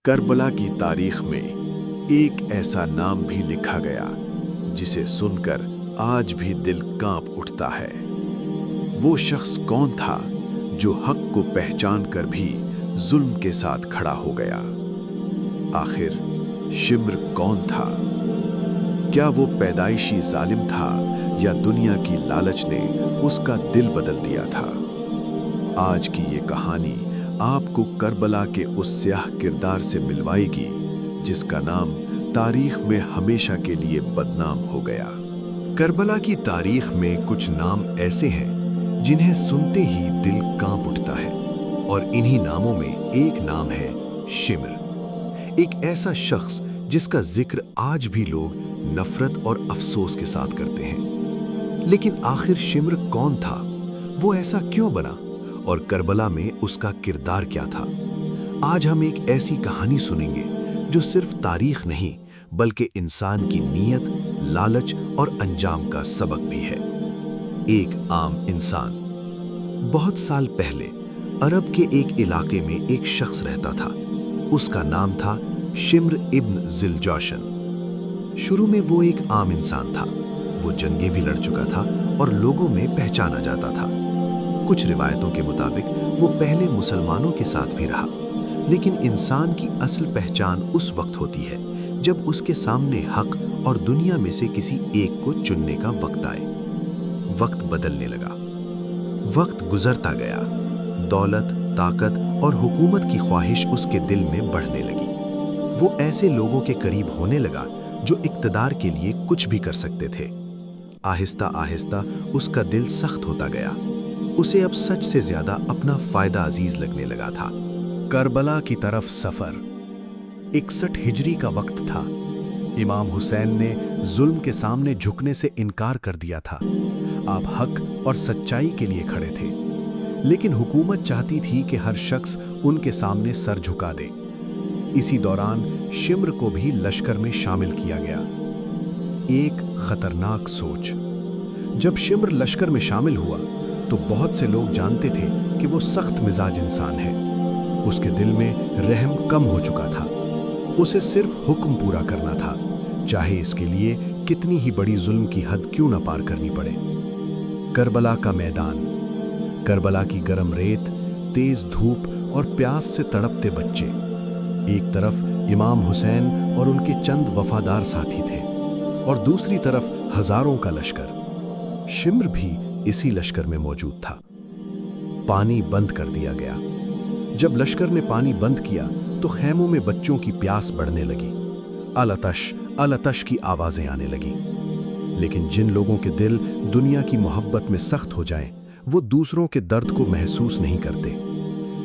کربلا کی تاریخ میں ایک ایسا نام بھی لکھا گیا جسے سن کر آج بھی دل کانپ اٹھتا ہے۔ وہ شخص کون تھا جو حق کو پہچان کر بھی ظلم کے ساتھ کھڑا ہو گیا؟ آخر شمر کون تھا؟ کیا وہ پیدائشی ظالم تھا یا دنیا کی لالچ نے اس کا دل بدل دیا تھا؟ آج کی یہ کہانی آپ کو کربلا کے اس سیاہ کردار سے ملوائے گی جس کا نام تاریخ میں ہمیشہ کے لیے بدنام ہو گیا۔ کربلا کی تاریخ میں کچھ نام ایسے ہیں جنہیں سنتے ہی دل کانپ اٹھتا ہے، اور انہی ناموں میں ایک نام ہے شمر، ایک ایسا شخص جس کا ذکر آج بھی لوگ نفرت اور افسوس کے ساتھ کرتے ہیں۔ لیکن آخر شمر کون تھا؟ وہ ایسا کیوں بنا؟ اور کربلا میں اس کا کردار کیا تھا؟ آج ہم ایک ایسی کہانی سنیں گے جو صرف تاریخ نہیں بلکہ انسان کی نیت، لالچ اور انجام کا سبق بھی ہے۔ ایک عام انسان۔ بہت سال پہلے عرب کے ایک علاقے میں ایک شخص رہتا تھا۔ اس کا نام تھا شمر ابن ذوالجوشن۔ شروع میں وہ ایک عام انسان تھا۔ وہ جنگیں بھی لڑ چکا تھا اور لوگوں میں پہچانا جاتا تھا۔ کچھ روایتوں کے مطابق وہ پہلے مسلمانوں کے ساتھ بھی رہا، لیکن انسان کی اصل پہچان اس وقت ہوتی ہے جب اس کے سامنے حق اور دنیا میں سے کسی ایک کو چننے کا وقت آئے۔ وقت بدلنے لگا، وقت گزرتا گیا، دولت، طاقت اور حکومت کی خواہش اس کے دل میں بڑھنے لگی۔ وہ ایسے لوگوں کے قریب ہونے لگا جو اقتدار کے لیے کچھ بھی کر سکتے تھے۔ آہستہ آہستہ اس کا دل سخت ہوتا گیا۔ اسے اب سچ سے زیادہ اپنا فائدہ عزیز لگنے لگا تھا۔ کربلا کی طرف سفر۔ 61 ہجری کا وقت تھا۔ امام حسین نے ظلم کے سامنے جھکنے سے انکار کر دیا تھا۔ آپ حق اور سچائی کے لیے کھڑے تھے، لیکن حکومت چاہتی تھی کہ ہر شخص ان کے سامنے سر جھکا دے۔ اسی دوران شمر کو بھی لشکر میں شامل کیا گیا۔ ایک خطرناک سوچ۔ جب شمر لشکر میں شامل ہوا تو بہت سے لوگ جانتے تھے کہ وہ سخت مزاج انسان ہے۔ اس کے دل میں رحم کم ہو چکا تھا۔ اسے صرف حکم پورا کرنا تھا، چاہے اس کے لیے کتنی ہی بڑی ظلم کی حد کیوں نہ پار کرنی پڑے۔ کربلا کا میدان۔ کربلا کی گرم ریت، تیز دھوپ اور پیاس سے تڑپتے بچے۔ ایک طرف امام حسین اور ان کے چند وفادار ساتھی تھے، اور دوسری طرف ہزاروں کا لشکر۔ شمر بھی اسی لشکر میں موجود تھا۔ پانی بند کر دیا گیا۔ جب لشکر نے پانی بند کیا تو خیموں میں بچوں کی پیاس بڑھنے لگی۔ الاتش الاتش کی آوازیں آنے لگیں۔ لیکن جن لوگوں کے دل دنیا کی محبت میں سخت ہو جائیں، وہ دوسروں کے درد کو محسوس نہیں کرتے۔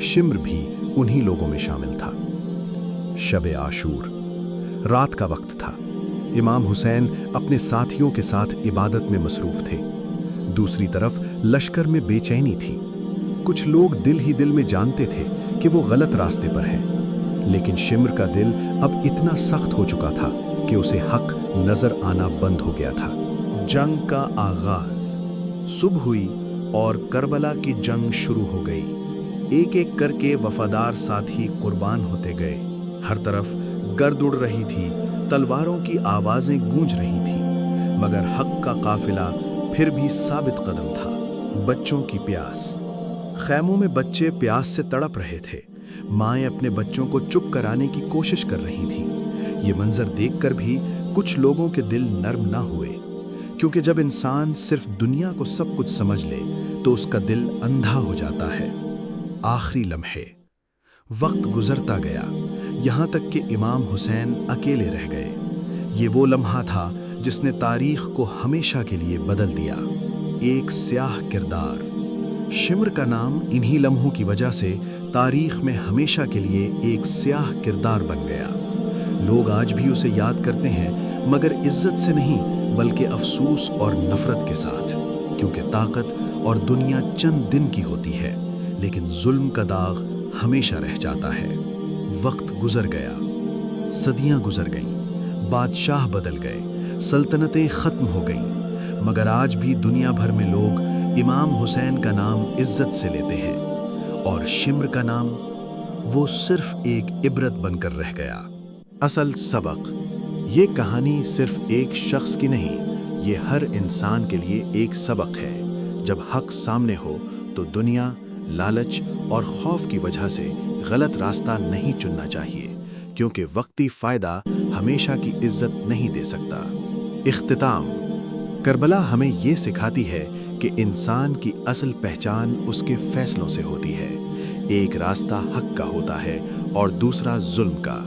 شمر بھی انہی لوگوں میں شامل تھا۔ شب عاشور۔ رات کا وقت تھا۔ امام حسین اپنے ساتھیوں کے ساتھ عبادت میں مصروف تھے۔ دوسری طرف لشکر میں بے چینی تھی۔ کچھ لوگ دل ہی دل میں جانتے تھے کہ وہ غلط راستے پر ہیں، لیکن شمر کا دل اب اتنا سخت ہو چکا تھا کہ اسے حق نظر آنا بند ہو گیا تھا۔ جنگ کا آغاز۔ صبح ہوئی اور کربلا کی جنگ شروع ہو گئی۔ ایک ایک کر کے وفادار ساتھی قربان ہوتے گئے۔ ہر طرف گرد اڑ رہی تھی، تلواروں کی آوازیں گونج رہی تھیں، مگر حق کا قافلہ پھر بھی ثابت قدم تھا۔ بچوں کی پیاس۔ خیموں میں بچے پیاس سے تڑپ رہے تھے۔ مائیں اپنے بچوں کو چپ کرانے کی کوشش کر رہی تھیں۔ یہ منظر دیکھ کر بھی کچھ لوگوں کے دل نرم نہ ہوئے، کیونکہ جب انسان صرف دنیا کو سب کچھ سمجھ لے تو اس کا دل اندھا ہو جاتا ہے۔ آخری لمحے۔ وقت گزرتا گیا، یہاں تک کہ امام حسین اکیلے رہ گئے۔ یہ وہ لمحہ تھا جس نے تاریخ کو ہمیشہ کے لیے بدل دیا۔ ایک سیاہ کردار۔ شمر کا نام انہی لمحوں کی وجہ سے تاریخ میں ہمیشہ کے لیے ایک سیاہ کردار بن گیا۔ لوگ آج بھی اسے یاد کرتے ہیں، مگر عزت سے نہیں بلکہ افسوس اور نفرت کے ساتھ، کیونکہ طاقت اور دنیا چند دن کی ہوتی ہے، لیکن ظلم کا داغ ہمیشہ رہ جاتا ہے۔ وقت گزر گیا، صدیاں گزر گئیں، بادشاہ بدل گئے، سلطنتیں ختم ہو گئیں، مگر آج بھی دنیا بھر میں لوگ امام حسین کا نام عزت سے لیتے ہیں، اور شمر کا نام وہ صرف ایک عبرت بن کر رہ گیا۔ اصل سبق، یہ کہانی صرف ایک شخص کی نہیں، یہ ہر انسان کے لیے ایک سبق ہے۔ جب حق سامنے ہو تو دنیا، لالچ اور خوف کی وجہ سے غلط راستہ نہیں چننا چاہیے، کیونکہ وقتی فائدہ ہمیشہ کی عزت نہیں دے سکتا۔ اختتام، کربلا ہمیں یہ سکھاتی ہے کہ انسان کی اصل پہچان اس کے فیصلوں سے ہوتی ہے۔ ایک راستہ حق کا ہوتا ہے اور دوسرا ظلم کا۔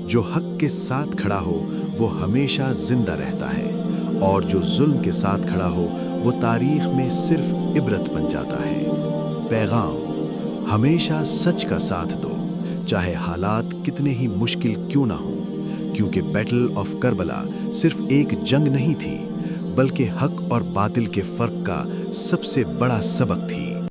جو حق کے ساتھ کھڑا ہو وہ ہمیشہ زندہ رہتا ہے، اور جو ظلم کے ساتھ کھڑا ہو وہ تاریخ میں صرف عبرت بن جاتا ہے۔ پیغام، ہمیشہ سچ کا ساتھ دو، چاہے حالات کتنے ہی مشکل کیوں نہ ہوں، کیونکہ بیٹل آف کربلا صرف ایک جنگ نہیں تھی، بلکہ حق اور باطل کے فرق کا سب سے بڑا سبق تھی۔